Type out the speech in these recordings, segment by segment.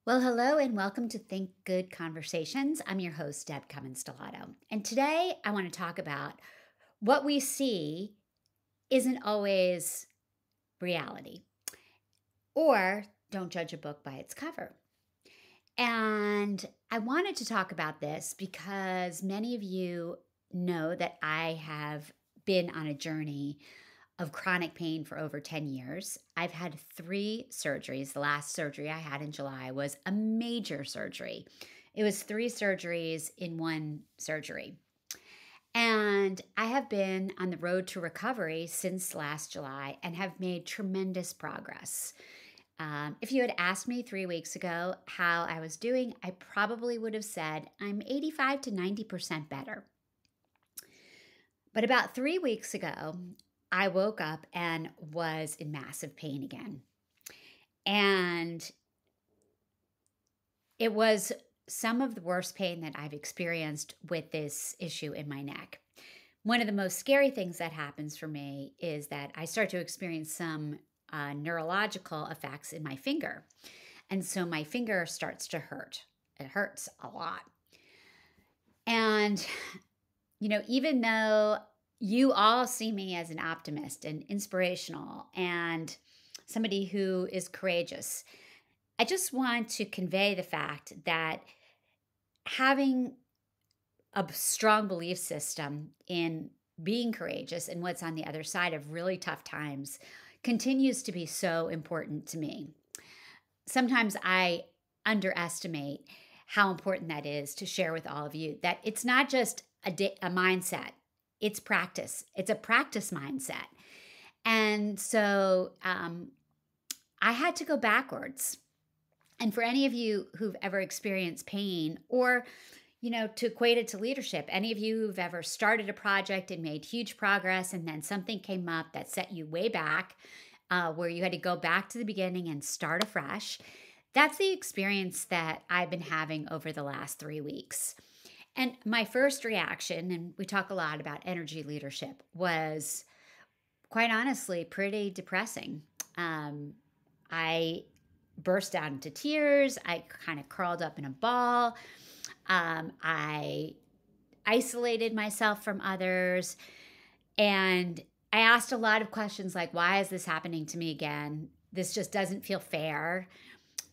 Well, hello and welcome to Think Good Conversations. I'm your host, Deb Cummins Stellato. And today I want to talk about what we see isn't always reality, or don't judge a book by its cover. And I wanted to talk about this because many of you know that I have been on a journey of chronic pain for over 10 years. I've had three surgeries. The last surgery I had in July was a major surgery. It was three surgeries in one surgery. And I have been on the road to recovery since last July and have made tremendous progress. If you had asked me 3 weeks ago how I was doing, I probably would have said I'm 85 to 90% better. But about 3 weeks ago, I woke up and was in massive pain again. And it was some of the worst pain that I've experienced with this issue in my neck. One of the most scary things that happens for me is that I start to experience some neurological effects in my finger. And so my finger starts to hurt. It hurts a lot. And, even though you all see me as an optimist and inspirational and somebody who is courageous, I just want to convey the fact that having a strong belief system in being courageous and what's on the other side of really tough times continues to be so important to me. Sometimes I underestimate how important that is to share with all of you, that it's not just a mindset, it's practice. It's a practice mindset. And so I had to go backwards. And for any of you who've ever experienced pain or, to equate it to leadership, any of you who've ever started a project and made huge progress and then something came up that set you way back, where you had to go back to the beginning and start afresh, that's the experience that I've been having over the last 3 weeks. And my first reaction, and we talk a lot about energy leadership, was quite honestly pretty depressing. I burst out into tears. I kind of curled up in a ball. I isolated myself from others. And I asked a lot of questions like, why is this happening to me again? This just doesn't feel fair.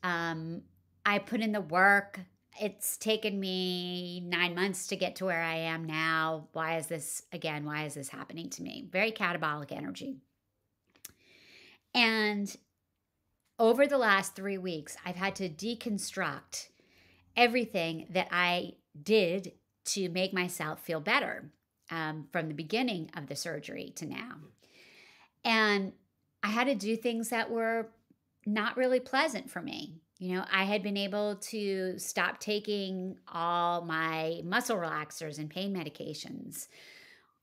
I put in the work. It's taken me 9 months to get to where I am now. Why is this again? Why is this happening to me? Very catabolic energy. And over the last 3 weeks, I've had to deconstruct everything that I did to make myself feel better from the beginning of the surgery to now. And I had to do things that were not really pleasant for me. I had been able to stop taking all my muscle relaxers and pain medications.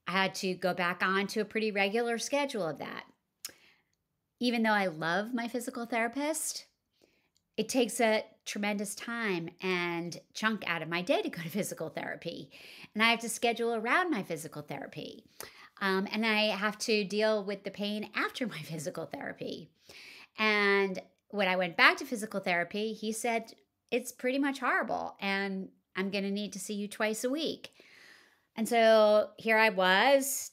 I had to go back on to a pretty regular schedule of that. Even though I love my physical therapist, it takes a tremendous time and chunk out of my day to go to physical therapy. And I have to schedule around my physical therapy. And I have to deal with the pain after my physical therapy. And when I went back to physical therapy, he said, it's pretty much horrible and I'm going to need to see you twice a week. And so here I was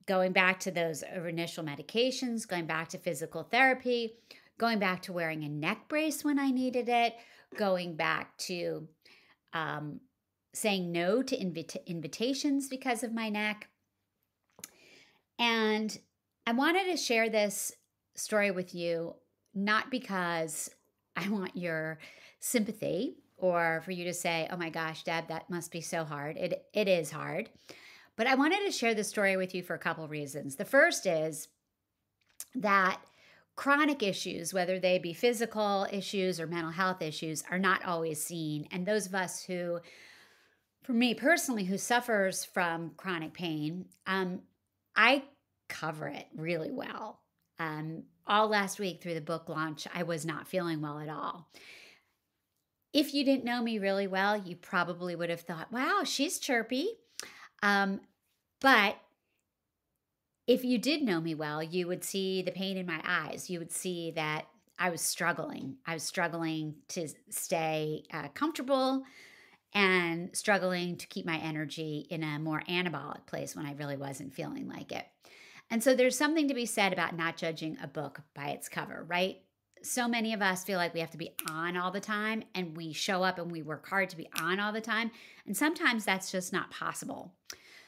going back to those initial medications, going back to physical therapy, going back to wearing a neck brace when I needed it, going back to saying no to invitations because of my neck. And I wanted to share this story with you, not because I want your sympathy or for you to say, oh my gosh, Deb, that must be so hard. It is hard. But I wanted to share this story with you for a couple of reasons. The first is that chronic issues, whether they be physical issues or mental health issues, are not always seen. And those of us who, for me personally, who suffers from chronic pain, I cover it really well. All last week through the book launch, I was not feeling well at all. If you didn't know me really well, you probably would have thought, wow, she's chirpy. But if you did know me well, you would see the pain in my eyes. You would see that I was struggling. I was struggling to stay comfortable and struggling to keep my energy in a more anabolic place when I really wasn't feeling like it. And so there's something to be said about not judging a book by its cover, right? So many of us feel like we have to be on all the time, and we show up and we work hard to be on all the time. And sometimes that's just not possible.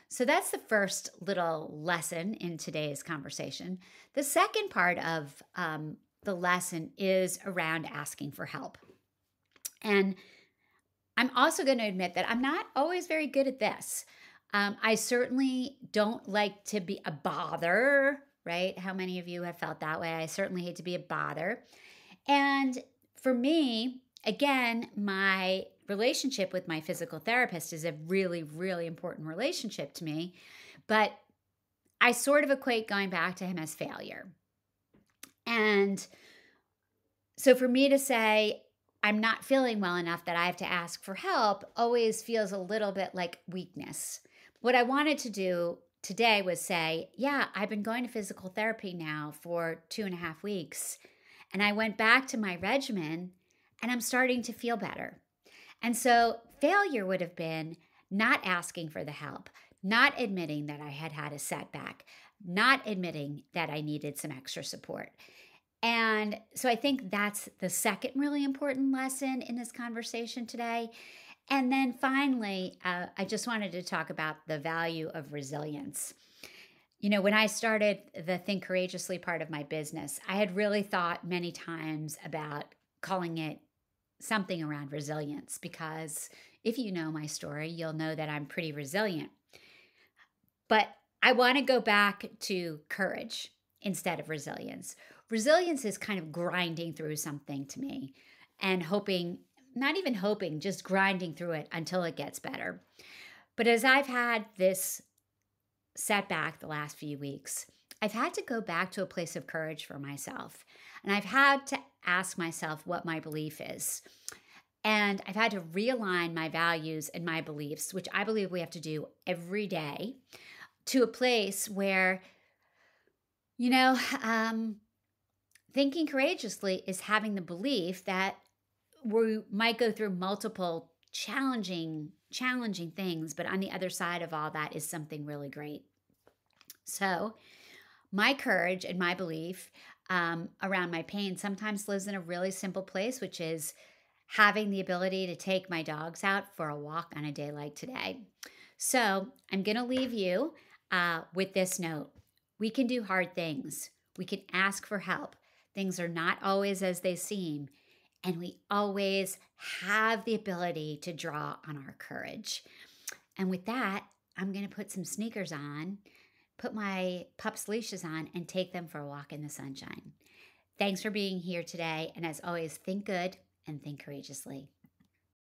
So that's the first little lesson in today's conversation. The second part of the lesson is around asking for help. And I'm also going to admit that I'm not always very good at this. I certainly don't like to be a bother, right? How many of you have felt that way? I certainly hate to be a bother. And for me, again, my relationship with my physical therapist is a really, really important relationship to me. But I sort of equate going back to him as failure. And so for me to say, I'm not feeling well enough that I have to ask for help always feels a little bit like weakness. What I wanted to do today was say, yeah, I've been going to physical therapy now for 2.5 weeks. And I went back to my regimen and I'm starting to feel better. And so failure would have been not asking for the help, not admitting that I had had a setback, not admitting that I needed some extra support. And so I think that's the second really important lesson in this conversation today. And then finally, I just wanted to talk about the value of resilience. You know, when I started the Think Courageously part of my business, I had really thought many times about calling it something around resilience, because if you know my story, you'll know that I'm pretty resilient. But I want to go back to courage instead of resilience. Resilience is kind of grinding through something to me and hoping, not even hoping, just grinding through it until it gets better. But as I've had this setback the last few weeks, I've had to go back to a place of courage for myself. And I've had to ask myself what my belief is. And I've had to realign my values and my beliefs, which I believe we have to do every day, to a place where, you know, thinking courageously is having the belief that we might go through multiple challenging things, but on the other side of all that is something really great. So my courage and my belief around my pain sometimes lives in a really simple place, which is having the ability to take my dogs out for a walk on a day like today. So I'm going to leave you with this note. We can do hard things. We can ask for help. Things are not always as they seem. And we always have the ability to draw on our courage. And with that, I'm going to put some sneakers on, put my pups' leashes on, and take them for a walk in the sunshine. Thanks for being here today. And as always, think good and think courageously.